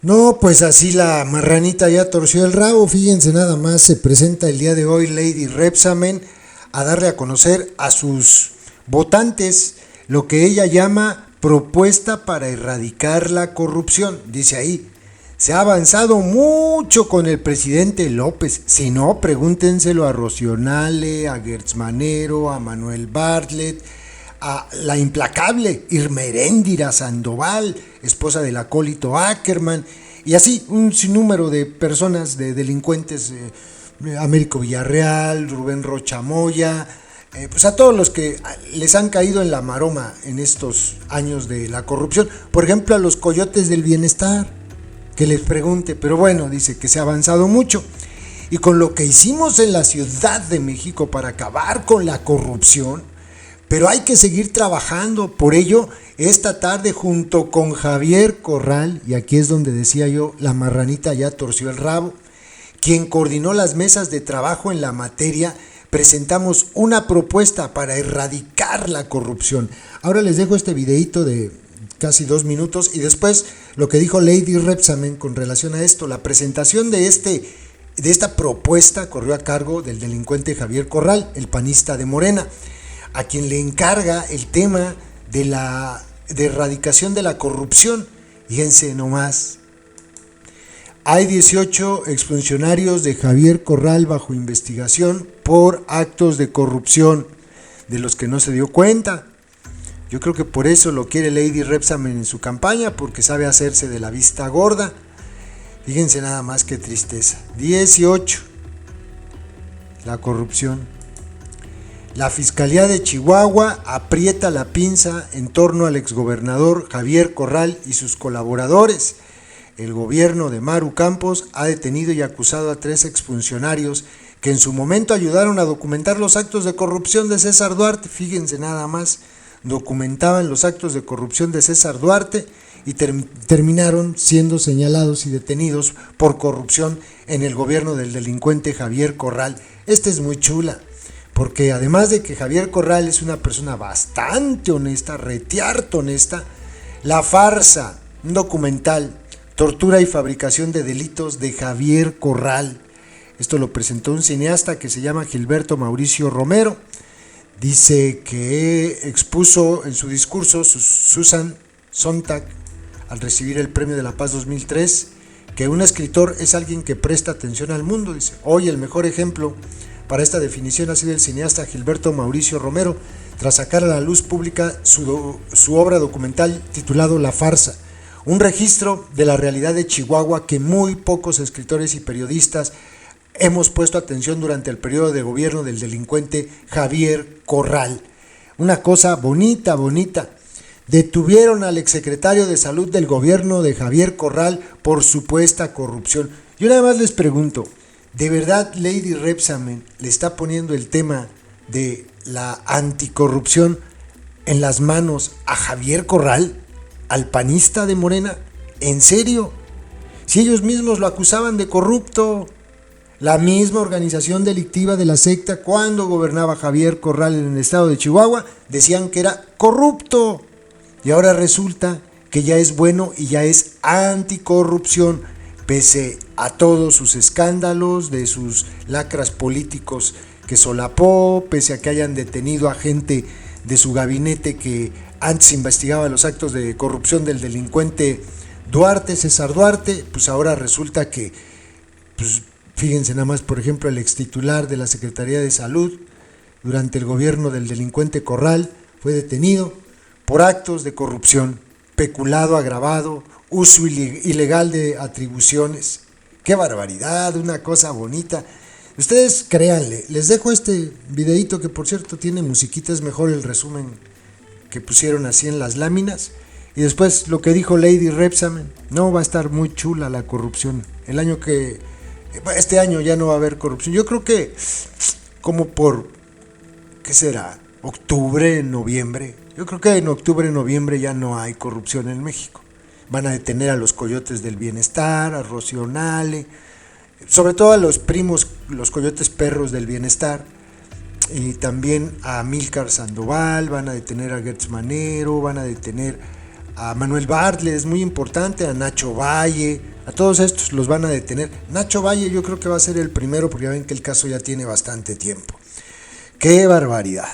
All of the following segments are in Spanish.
No, pues así la marranita ya torció el rabo. Fíjense nada más, se presenta el día de hoy Lady Repsamen a darle a conocer a sus votantes lo que ella llama propuesta para erradicar la corrupción. Dice ahí, se ha avanzado mucho con el presidente López. Si no, pregúntenselo a Rocionale, a Gertz Manero, a Manuel Bartlett, a la implacable Irmeréndira Sandoval, esposa del acólito Ackerman, y así un sinnúmero de personas, de delincuentes, Américo Villarreal, Rubén Rocha Moya, pues a todos los que les han caído en la maroma en estos años de la corrupción. Por ejemplo, a los coyotes del bienestar, que les pregunte, pero bueno, dice que se ha avanzado mucho. Y con lo que hicimos en la Ciudad de México para acabar con la corrupción, pero hay que seguir trabajando. Por ello, esta tarde junto con Javier Corral, y aquí es donde decía yo, la marranita ya torció el rabo, quien coordinó las mesas de trabajo en la materia, presentamos una propuesta para erradicar la corrupción. Ahora les dejo este videito de casi 2 minutos y después lo que dijo Lady Repsamen con relación a esto. La presentación de esta propuesta corrió a cargo del delincuente Javier Corral, el panista de Morena, a quien le encarga el tema de erradicación de la corrupción. Fíjense nomás, hay 18 exfuncionarios de Javier Corral bajo investigación por actos de corrupción, de los que no se dio cuenta. Yo creo que por eso lo quiere Lady Repsamen en su campaña, porque sabe hacerse de la vista gorda. Fíjense nada más qué tristeza. 18. La corrupción. La Fiscalía de Chihuahua aprieta la pinza en torno al exgobernador Javier Corral y sus colaboradores. El gobierno de Maru Campos ha detenido y acusado a 3 exfuncionarios que en su momento ayudaron a documentar los actos de corrupción de César Duarte. Fíjense nada más, documentaban los actos de corrupción de César Duarte y terminaron siendo señalados y detenidos por corrupción en el gobierno del delincuente Javier Corral. Esta es muy chula, porque además de que Javier Corral es una persona bastante honesta, retearto honesta, La Farsa, un documental, Tortura y fabricación de delitos de Javier Corral. Esto lo presentó un cineasta que se llama Gilberto Mauricio Romero. Dice que expuso en su discurso Susan Sontag al recibir el Premio de la Paz 2003 que un escritor es alguien que presta atención al mundo. Dice, hoy el mejor ejemplo para esta definición ha sido el cineasta Gilberto Mauricio Romero, tras sacar a la luz pública su obra documental titulado La Farsa, un registro de la realidad de Chihuahua que muy pocos escritores y periodistas hemos puesto atención durante el periodo de gobierno del delincuente Javier Corral. Una cosa bonita, bonita. Detuvieron al exsecretario de Salud del gobierno de Javier Corral por supuesta corrupción. Yo nada más les pregunto, ¿de verdad Lady Repsamen le está poniendo el tema de la anticorrupción en las manos a Javier Corral, al panista de Morena? ¿En serio? Si ellos mismos lo acusaban de corrupto. La misma organización delictiva de la secta, cuando gobernaba Javier Corral en el estado de Chihuahua, decían que era corrupto. Y ahora resulta que ya es bueno y ya es anticorrupción, pese a todos sus escándalos, de sus lacras políticos que solapó, pese a que hayan detenido a gente de su gabinete que antes investigaba los actos de corrupción del delincuente Duarte, César Duarte. Pues ahora resulta que, pues, fíjense nada más, por ejemplo, el extitular de la Secretaría de Salud durante el gobierno del delincuente Corral fue detenido por actos de corrupción, peculado agravado, uso ilegal de atribuciones. ¡Qué barbaridad! Una cosa bonita. Ustedes créanle, les dejo este videito que por cierto tiene musiquita, es mejor el resumen que pusieron así en las láminas. Y después lo que dijo Lady Repsamen, no va a estar muy chula la corrupción. Este año ya no va a haber corrupción. Yo creo que como por, ¿qué será? Octubre, noviembre. Yo creo que en octubre, noviembre ya no hay corrupción en México. Van a detener a los coyotes del bienestar, a Rocionale, sobre todo a los primos, los coyotes perros del bienestar, y también a Amílcar Sandoval, van a detener a Gertz Manero, van a detener a Manuel Bartlett, es muy importante, a Nacho Valle, a todos estos los van a detener. Nacho Valle yo creo que va a ser el primero porque ya ven que el caso ya tiene bastante tiempo. ¡Qué barbaridad!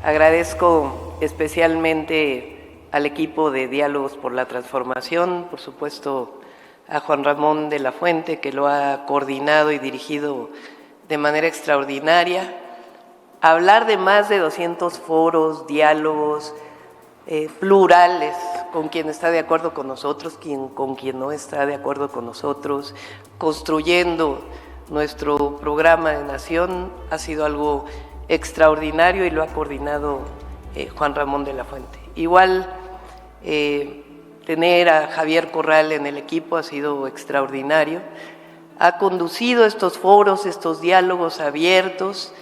Agradezco especialmente al equipo de Diálogos por la Transformación, por supuesto a Juan Ramón de la Fuente, que lo ha coordinado y dirigido de manera extraordinaria. Hablar de más de 200 foros, diálogos plurales, con quien está de acuerdo con nosotros, con quien no está de acuerdo con nosotros, construyendo nuestro programa de nación, ha sido algo extraordinario y lo ha coordinado Juan Ramón de la Fuente. Igual tener a Javier Corral en el equipo ha sido extraordinario. Ha conducido estos foros, estos diálogos abiertos,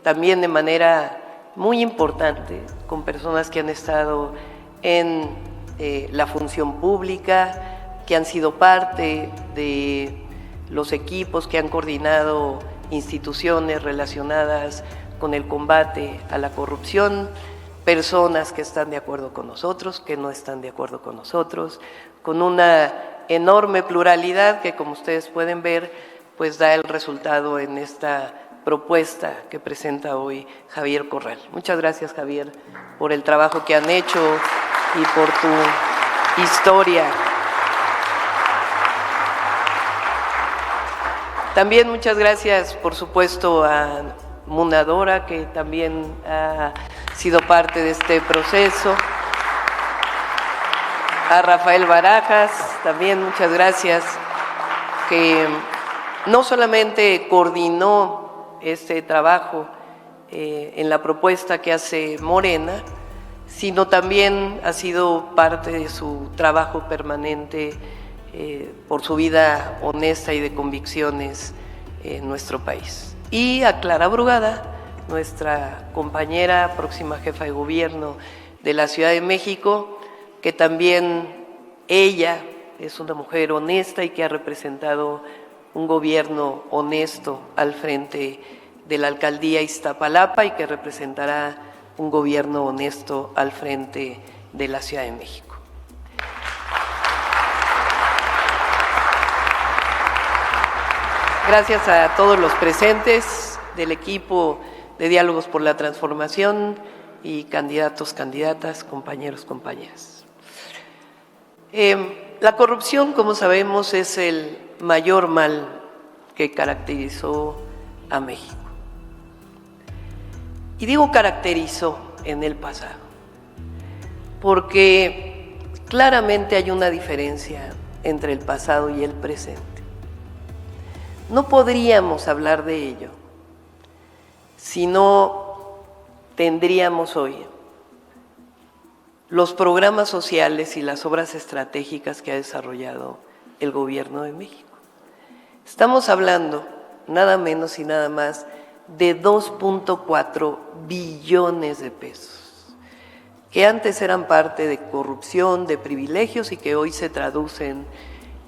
también de manera muy importante, con personas que han estado en la función pública, que han sido parte de los equipos que han coordinado instituciones relacionadas con el combate a la corrupción, personas que están de acuerdo con nosotros, que no están de acuerdo con nosotros, con una enorme pluralidad que, como ustedes pueden ver, pues da el resultado en esta propuesta que presenta hoy Javier Corral. Muchas gracias, Javier, por el trabajo que han hecho y por tu historia. También muchas gracias, por supuesto, a Munadora, que también ha sido parte de este proceso. A Rafael Barajas, también muchas gracias, que no solamente coordinó este trabajo en la propuesta que hace Morena, sino también ha sido parte de su trabajo permanente por su vida honesta y de convicciones en nuestro país. Y a Clara Brugada, nuestra compañera, próxima jefa de gobierno de la Ciudad de México, que también ella es una mujer honesta y que ha representado un gobierno honesto al frente de la alcaldía Iztapalapa y que representará un gobierno honesto al frente de la Ciudad de México. Gracias a todos los presentes del equipo de Diálogos por la Transformación y candidatos, candidatas, compañeros, compañeras. La corrupción, como sabemos, es el mayor mal que caracterizó a México. Y digo caracterizó en el pasado, porque claramente hay una diferencia entre el pasado y el presente. No podríamos hablar de ello si no tendríamos hoy los programas sociales y las obras estratégicas que ha desarrollado el Gobierno de México. Estamos hablando nada menos y nada más de 2.4 billones de pesos, que antes eran parte de corrupción, de privilegios y que hoy se traducen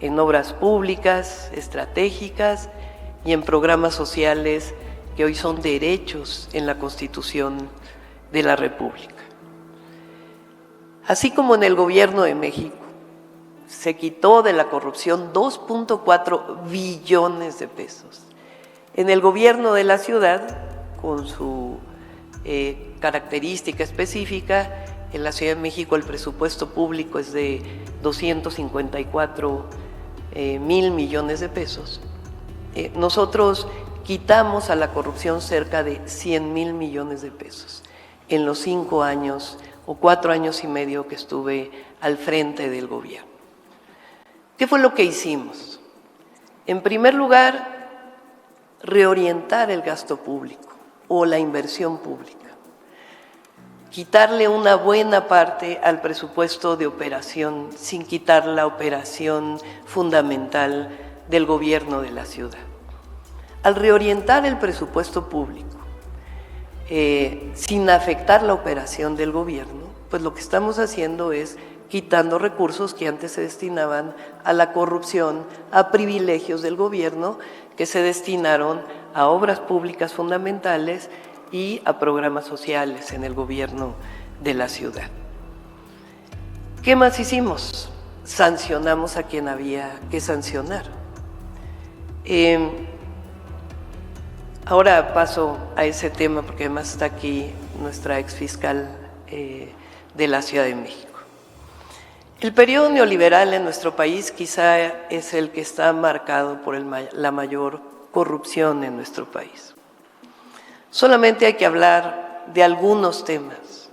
en obras públicas, estratégicas y en programas sociales que hoy son derechos en la Constitución de la República. Así como en el Gobierno de México se quitó de la corrupción 2.4 billones de pesos, en el Gobierno de la ciudad, con su característica específica, en la Ciudad de México el presupuesto público es de 254 mil millones de pesos. Nosotros quitamos a la corrupción cerca de 100 mil millones de pesos en los 5 años o 4 años y medio que estuve al frente del gobierno. ¿Qué fue lo que hicimos? En primer lugar, reorientar el gasto público o la inversión pública, quitarle una buena parte al presupuesto de operación sin quitar la operación fundamental del gobierno de la ciudad. Al reorientar el presupuesto público sin afectar la operación del gobierno, pues lo que estamos haciendo es quitando recursos que antes se destinaban a la corrupción, a privilegios del gobierno que se destinaron a obras públicas fundamentales y a programas sociales en el gobierno de la ciudad. ¿Qué más hicimos? Sancionamos a quien había que sancionar. Ahora paso a ese tema porque además está aquí nuestra exfiscal de la Ciudad de México. El periodo neoliberal en nuestro país quizá es el que está marcado por la mayor corrupción en nuestro país. Solamente hay que hablar de algunos temas.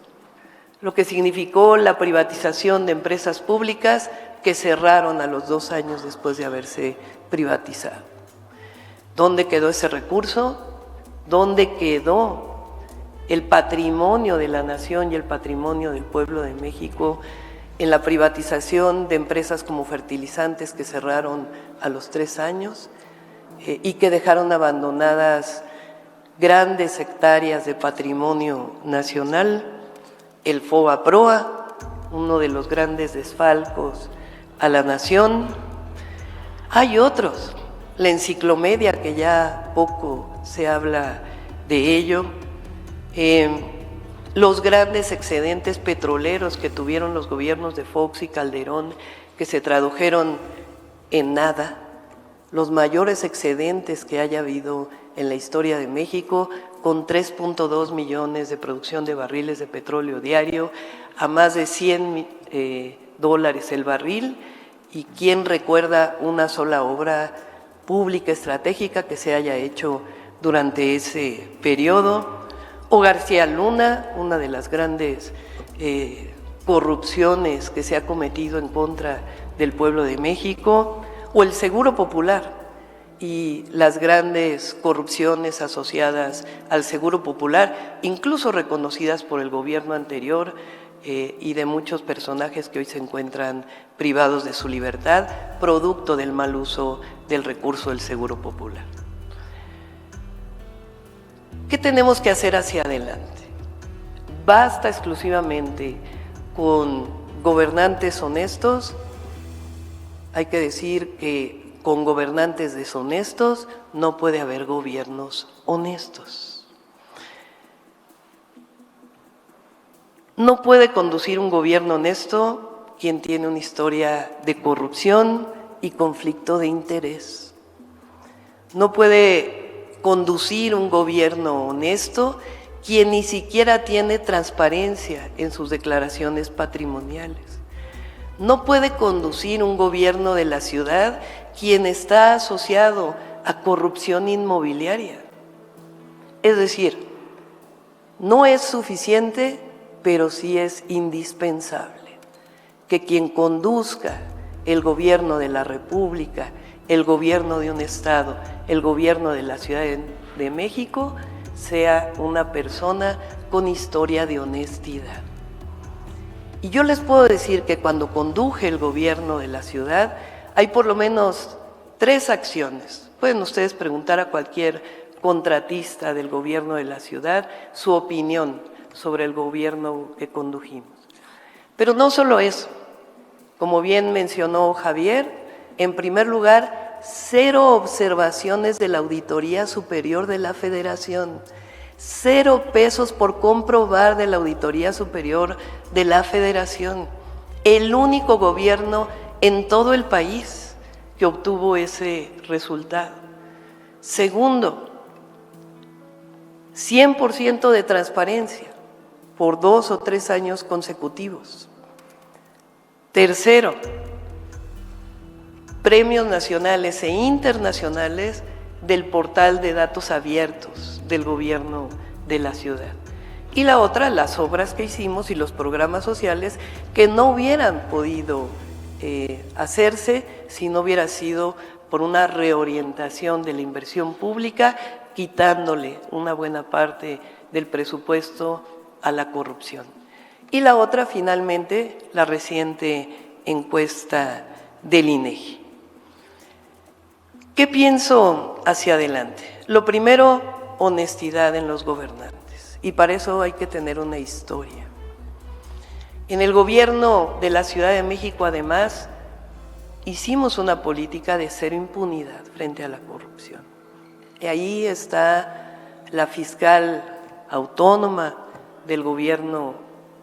Lo que significó la privatización de empresas públicas que cerraron a los 2 años después de haberse privatizado. ¿Dónde quedó ese recurso? ¿Dónde quedó el patrimonio de la nación y el patrimonio del pueblo de México en la privatización de empresas como fertilizantes que cerraron a los 3 años y que dejaron abandonadas grandes hectáreas de patrimonio nacional? El FOBAPROA, uno de los grandes desfalcos a la nación. Hay otros, la enciclomedia, que ya poco se habla de ello, los grandes excedentes petroleros que tuvieron los gobiernos de Fox y Calderón, que se tradujeron en nada, los mayores excedentes que haya habido en la historia de México, con 3.2 millones de producción de barriles de petróleo diario, a más de $100 el barril. ¿Y quién recuerda una sola obra pública estratégica que se haya hecho durante ese periodo? O García Luna, una de las grandes corrupciones que se ha cometido en contra del pueblo de México, o el Seguro Popular y las grandes corrupciones asociadas al Seguro Popular, incluso reconocidas por el gobierno anterior, y de muchos personajes que hoy se encuentran privados de su libertad, producto del mal uso del recurso del Seguro Popular. ¿Qué tenemos que hacer hacia adelante? ¿Basta exclusivamente con gobernantes honestos? Hay que decir que con gobernantes deshonestos no puede haber gobiernos honestos. No puede conducir un gobierno honesto quien tiene una historia de corrupción y conflicto de interés. No puede conducir un gobierno honesto quien ni siquiera tiene transparencia en sus declaraciones patrimoniales. No puede conducir un gobierno de la ciudad quien está asociado a corrupción inmobiliaria. Es decir, no es suficiente, pero sí es indispensable que quien conduzca el gobierno de la República el gobierno de un estado, el gobierno de la Ciudad de México, sea una persona con historia de honestidad. Y yo les puedo decir que cuando conduje el gobierno de la ciudad, hay por lo menos 3 acciones. Pueden ustedes preguntar a cualquier contratista del gobierno de la ciudad su opinión sobre el gobierno que condujimos. Pero no solo eso, como bien mencionó Javier, en primer lugar, 0 observaciones de la Auditoría Superior de la Federación, 0 pesos por comprobar de la Auditoría Superior de la Federación. El único gobierno en todo el país que obtuvo ese resultado. Segundo, 100% de transparencia por 2 o 3 años consecutivos. Tercero, premios nacionales e internacionales del portal de datos abiertos del gobierno de la ciudad. Y la otra, las obras que hicimos y los programas sociales que no hubieran podido hacerse si no hubiera sido por una reorientación de la inversión pública, quitándole una buena parte del presupuesto a la corrupción. Y la otra, finalmente, la reciente encuesta del INEGI. ¿Qué pienso hacia adelante? Lo primero, honestidad en los gobernantes, y para eso hay que tener una historia. En el gobierno de la Ciudad de México, además, hicimos una política de 0 impunidad frente a la corrupción. Y ahí está la fiscal autónoma del gobierno,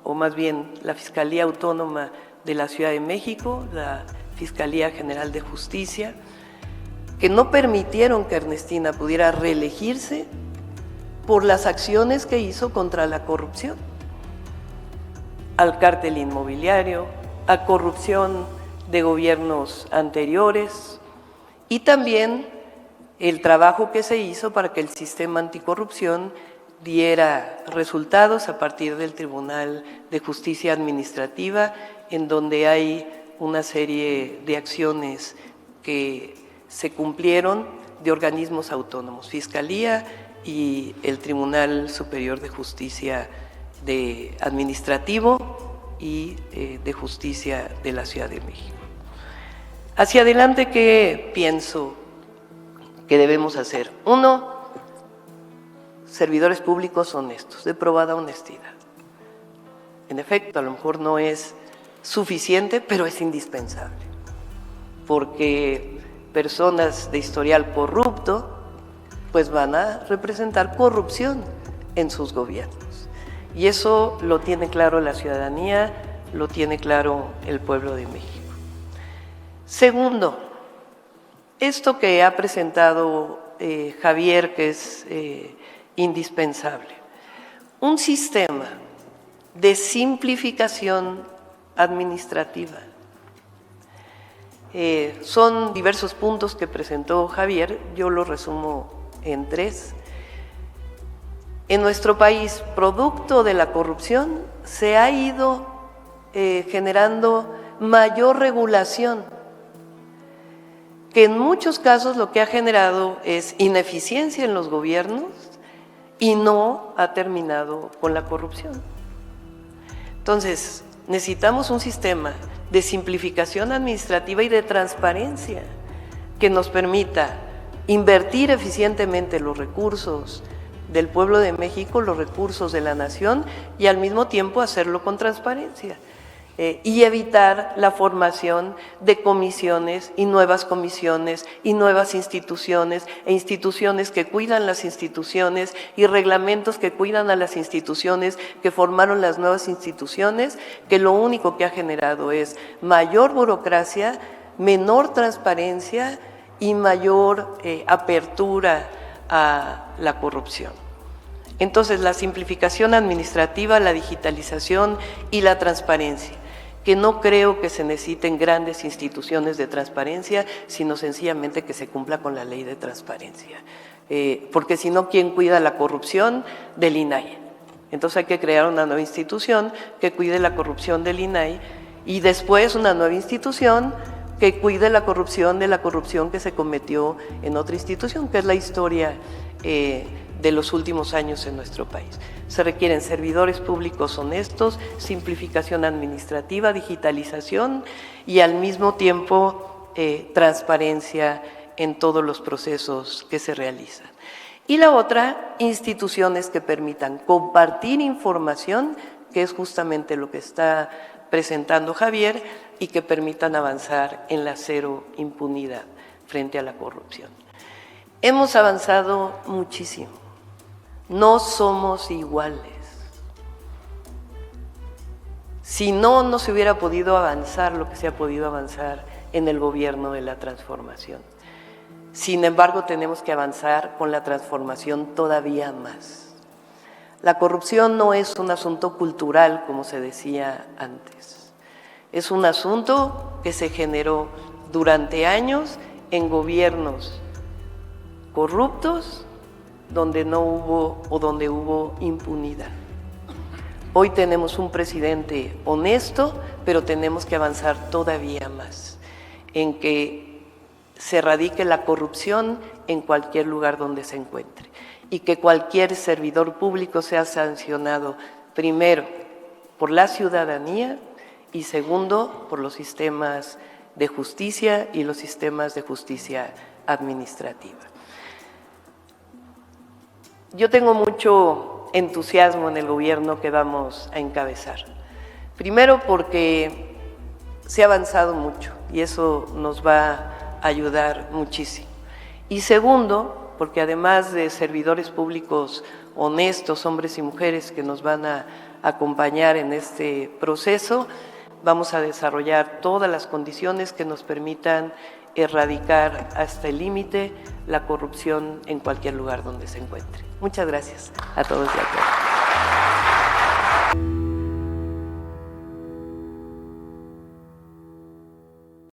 o más bien la Fiscalía Autónoma de la Ciudad de México, la Fiscalía General de Justicia, que no permitieron que Ernestina pudiera reelegirse por las acciones que hizo contra la corrupción, al cártel inmobiliario, a corrupción de gobiernos anteriores y también el trabajo que se hizo para que el sistema anticorrupción diera resultados a partir del Tribunal de Justicia Administrativa, en donde hay una serie de acciones que se cumplieron de organismos autónomos, Fiscalía y el Tribunal Superior de Justicia Administrativo y de Justicia de la Ciudad de México. Hacia adelante, ¿qué pienso que debemos hacer? 1, servidores públicos honestos, de probada honestidad. En efecto, a lo mejor no es suficiente, pero es indispensable, porque personas de historial corrupto pues van a representar corrupción en sus gobiernos. Y eso lo tiene claro la ciudadanía, lo tiene claro el pueblo de México. Segundo, esto que ha presentado Javier, que es indispensable, un sistema de simplificación administrativa. Son diversos puntos que presentó Javier, yo lo resumo en 3. En nuestro país, producto de la corrupción, se ha ido generando mayor regulación, que en muchos casos lo que ha generado es ineficiencia en los gobiernos y no ha terminado con la corrupción. Entonces, necesitamos un sistema de simplificación administrativa y de transparencia que nos permita invertir eficientemente los recursos del pueblo de México, los recursos de la nación, y al mismo tiempo hacerlo con transparencia y evitar la formación de comisiones y nuevas instituciones e instituciones que cuidan las instituciones y reglamentos que cuidan a las instituciones que formaron las nuevas instituciones, que lo único que ha generado es mayor burocracia, menor transparencia y mayor apertura a la corrupción. Entonces, la simplificación administrativa, la digitalización y la transparencia, que no creo que se necesiten grandes instituciones de transparencia, sino sencillamente que se cumpla con la ley de transparencia. Porque si no, ¿quién cuida la corrupción? Del INAI. Entonces hay que crear una nueva institución que cuide la corrupción del INAI y después una nueva institución que cuide la corrupción de la corrupción que se cometió en otra institución, que es la historia de los últimos años en nuestro país. Se requieren servidores públicos honestos, simplificación administrativa, digitalización y al mismo tiempo transparencia en todos los procesos que se realizan. Y la otra, instituciones que permitan compartir información, que es justamente lo que está presentando Javier, y que permitan avanzar en la cero impunidad frente a la corrupción. Hemos avanzado muchísimo. No somos iguales. Si no, no se hubiera podido avanzar lo que se ha podido avanzar en el gobierno de la transformación. Sin embargo, tenemos que avanzar con la transformación todavía más. La corrupción no es un asunto cultural, como se decía antes. Es un asunto que se generó durante años en gobiernos corruptos donde no hubo o donde hubo impunidad. Hoy tenemos un presidente honesto, pero tenemos que avanzar todavía más en que se erradique la corrupción en cualquier lugar donde se encuentre y que cualquier servidor público sea sancionado primero por la ciudadanía y segundo por los sistemas de justicia y los sistemas de justicia administrativa. Yo tengo mucho entusiasmo en el gobierno que vamos a encabezar. Primero porque se ha avanzado mucho y eso nos va a ayudar muchísimo. Y segundo, porque además de servidores públicos honestos, hombres y mujeres que nos van a acompañar en este proceso, vamos a desarrollar todas las condiciones que nos permitan erradicar hasta el límite la corrupción en cualquier lugar donde se encuentre. Muchas gracias a todos y a todas.